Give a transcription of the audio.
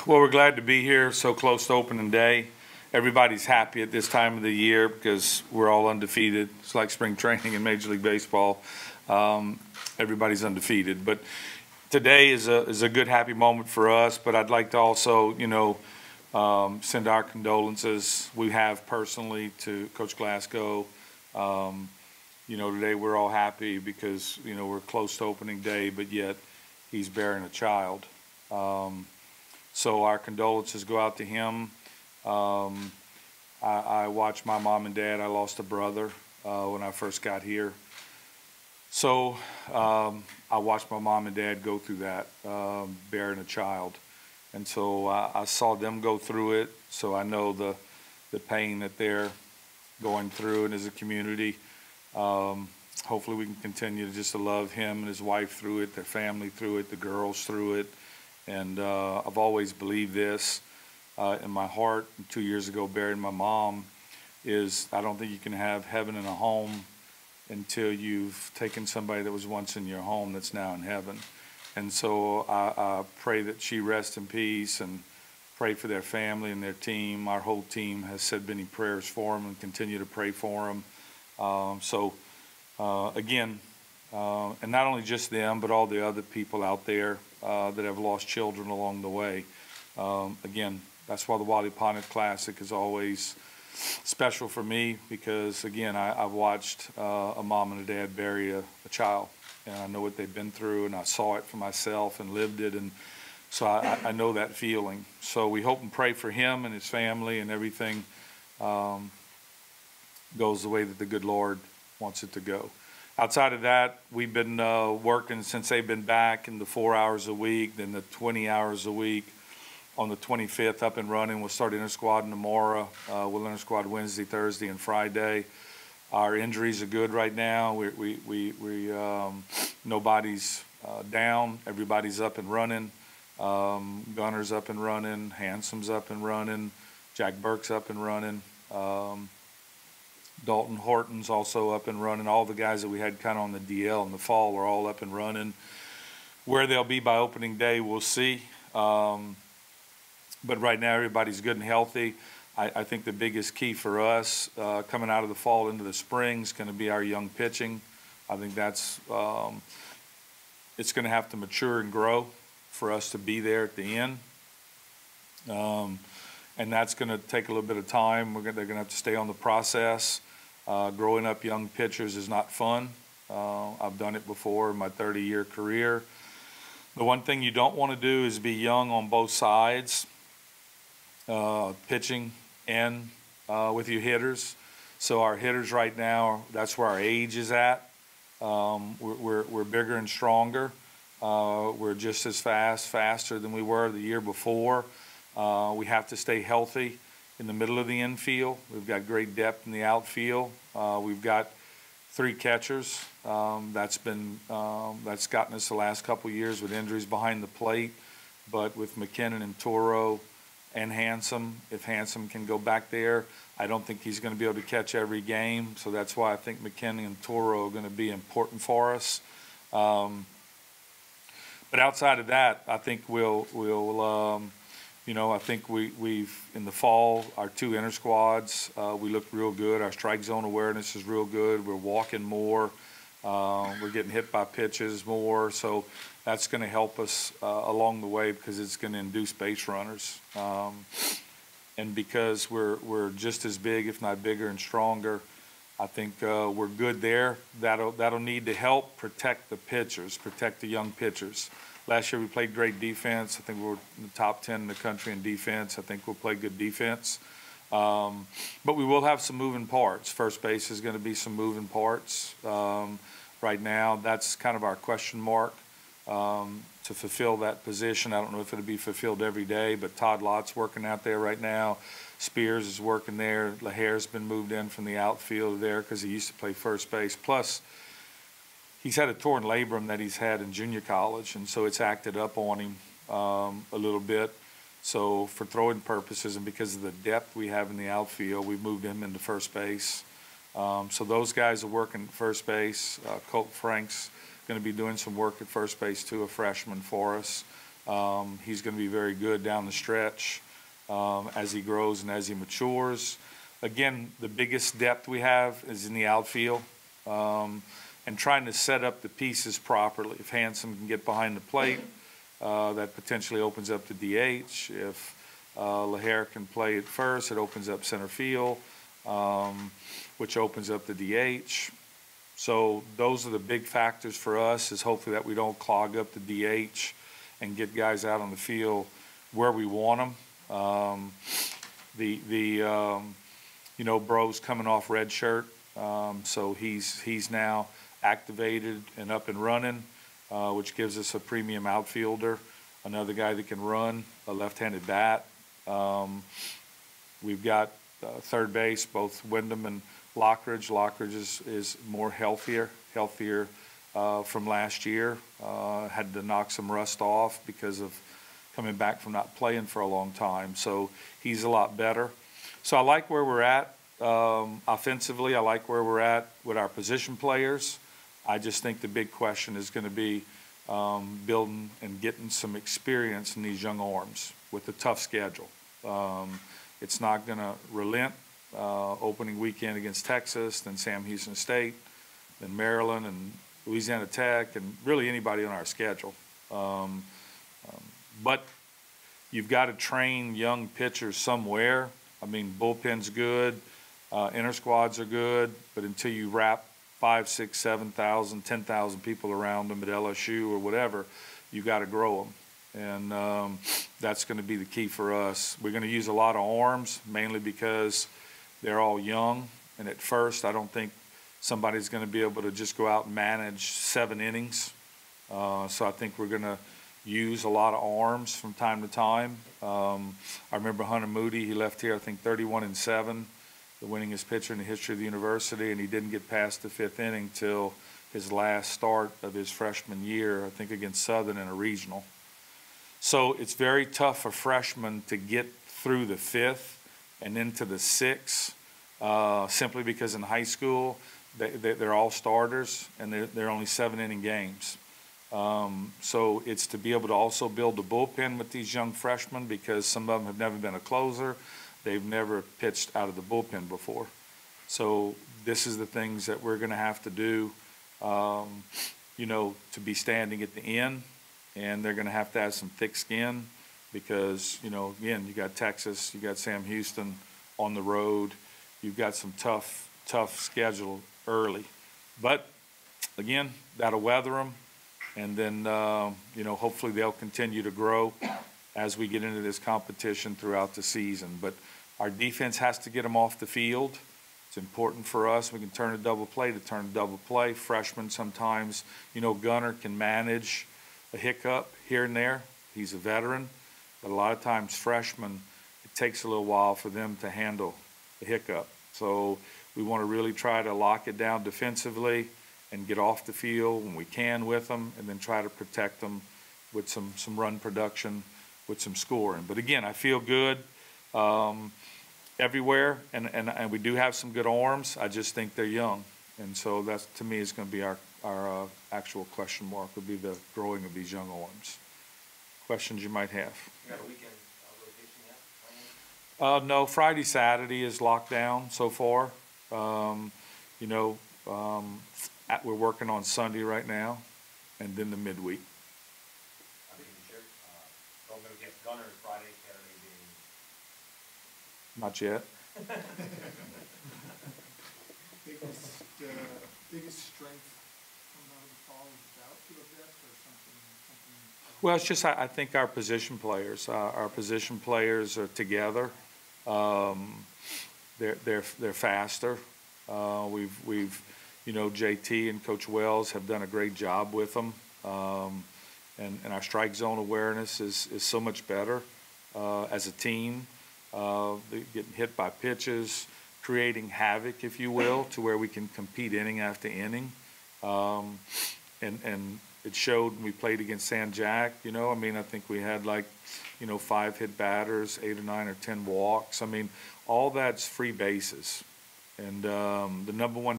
Well, we're glad to be here so close to opening day. Everybody's happy at this time of the year because we're all undefeated. It's like spring training in Major League Baseball. Everybody's undefeated. But today is a good, happy moment for us. But I'd like to also, send our condolences. We have personally to Coach Glasgow. Today we're all happy because, we're close to opening day, but yet he's bearing a child. So our condolences go out to him. I watched my mom and dad. I lost a brother when I first got here. So I watched my mom and dad go through that, bearing a child. And so I saw them go through it, so I know the pain that they're going through, and as a community, hopefully we can continue to love him and his wife through it, their family through it, the girls through it. And I've always believed this in my heart. 2 years ago, burying my mom, is I don't think you can have heaven in a home until you've taken somebody that was once in your home that's now in heaven. And so I pray that she rests in peace, and pray for their family and their team. Our whole team has said many prayers for them and continue to pray for them. Again, and not only just them, but all the other people out there that have lost children along the way. Again, that's why the Wally Pontiff Classic is always special for me, because again, I've watched a mom and a dad bury a child, and I know what they've been through, and I saw it for myself and lived it, and so I know that feeling. So we hope and pray for him and his family, and everything goes the way that the good Lord wants it to go. Outside of that, we've been working since they've been back in the 4 hours a week, then the 20 hours a week. On the 25th, up and running. We'll start inter-squad tomorrow. We'll inter-squad Wednesday, Thursday, and Friday. Our injuries are good right now. Nobody's down. Everybody's up and running. Gunner's up and running. Handsome's up and running. Jack Burke's up and running. Dalton Horton's also up and running. All the guys that we had kind of on the DL in the fall are all up and running. Where they'll be by opening day, we'll see. But right now, everybody's good and healthy. I think the biggest key for us coming out of the fall into the spring is going to be our young pitching. I think that's it's going to have to mature and grow for us to be there at the end. And that's going to take a little bit of time. They're going to have to stay on the process. Growing up young pitchers is not fun. I've done it before in my 30-year career. The one thing you don't want to do is be young on both sides, pitching and with your hitters. So our hitters right now, that's where our age is at. We're bigger and stronger. We're just as faster than we were the year before. We have to stay healthy in the middle of the infield. We've got great depth in the outfield. We've got 3 catchers. That's gotten us the last couple of years with injuries behind the plate. But with McKinnon and Toro and Handsome, if Handsome can go back there, I don't think he's going to be able to catch every game. So that's why I think McKinnon and Toro are going to be important for us. But outside of that, I think I think we've in the fall, our 2 inter squads, we look real good. Our strike zone awareness is real good. We're walking more. We're getting hit by pitches more. So that's going to help us along the way, because it's going to induce base runners. And because we're just as big, if not bigger and stronger, I think we're good there. That'll need to help protect the pitchers, protect the young pitchers. Last year we played great defense. I think we were in the top 10 in the country in defense. I think we'll play good defense. But we will have some moving parts. First base is going to be some moving parts. Right now, that's kind of our question mark to fulfill that position. I don't know if it'll be fulfilled every day, but Todd Lott's working out there right now. Spears is working there. LaHare's been moved in from the outfield there because he used to play first base. Plus, he's had a torn labrum that he's had in junior college, and so it's acted up on him a little bit. So for throwing purposes and because of the depth we have in the outfield, we moved him into first base. So those guys are working first base. Colt Frank's going to be doing some work at first base too, a freshman for us. He's going to be very good down the stretch as he grows and as he matures. Again, the biggest depth we have is in the outfield, and trying to set up the pieces properly. If Hanson can get behind the plate, that potentially opens up the DH. If LaHare can play at first, it opens up center field, which opens up the DH. So those are the big factors for us, is hopefully that we don't clog up the DH and get guys out on the field where we want them. You know, Bro's coming off red shirt, so he's now activated and up and running, which gives us a premium outfielder, another guy that can run, a left-handed bat. We've got third base, both Wyndham and Lockridge. Lockridge is more healthier from last year. Had to knock some rust off because of coming back from not playing for a long time. So he's a lot better. So I like where we're at offensively. I like where we're at with our position players. I just think the big question is going to be building and getting some experience in these young arms with a tough schedule. It's not going to relent. Opening weekend against Texas, then Sam Houston State, then Maryland and Louisiana Tech, and really anybody on our schedule. But you've got to train young pitchers somewhere. I mean, bullpen's good, inter squads are good, but until you wrap 5, 6, 7,000, 10,000 people around them at LSU or whatever, you got to grow them. And that's going to be the key for us. We're going to use a lot of arms, mainly because they're all young, and at first I don't think somebody's going to be able to just go out and manage 7 innings. So I think we're going to use a lot of arms from time to time. I remember Hunter Moody, he left here I think 31-7, the winningest pitcher in the history of the university, and he didn't get past the 5th inning till his last start of his freshman year, I think against Southern in a regional. So it's very tough for freshmen to get through the 5th and into the 6th, simply because in high school they're all starters and they're only 7-inning games. So it's to be able to also build the bullpen with these young freshmen, because some of them have never been a closer. They've never pitched out of the bullpen before. So this is the things that we're going to have to do, you know, to be standing at the end, and they're going to have some thick skin. Because, you know, again, you got Texas, you got Sam Houston on the road. You've got some tough schedule early. But, again, that'll weather them. And then, you know, hopefully they'll continue to grow as we get into this competition throughout the season. But our defense has to get them off the field. It's important for us. We can turn a double play to turn a double play. Freshmen sometimes, you know, Gunner can manage a hiccup here and there. He's a veteran. But a lot of times freshmen, it takes a little while for them to handle the hiccup. So we want to really try to lock it down defensively and get off the field when we can with them, and then try to protect them with some run production, with some scoring. But again, I feel good everywhere, and we do have some good arms. I just think they're young. And so that's, to me, is going to be our actual question mark, would be the growing of these young arms. Questions you might have. You got a weekend rotation yet? No, Friday, Saturday is locked down so far. You know, we're working on Sunday right now, and then the midweek. I think you should. So I'm going to get Gunners Friday, Saturday being. Not yet. biggest strength coming out of the fall is the outfield depth, or something? Well, it's just I think our position players are together. They're faster. We've you know, JT and Coach Wells have done a great job with them, and our strike zone awareness is so much better as a team. Getting hit by pitches, creating havoc, if you will, to where we can compete inning after inning. And it showed when we played against San Jack, you know, I mean, I think we had like, you know, 5 hit batters, 8 or 9 or 10 walks. I mean, all that's free bases. And the number one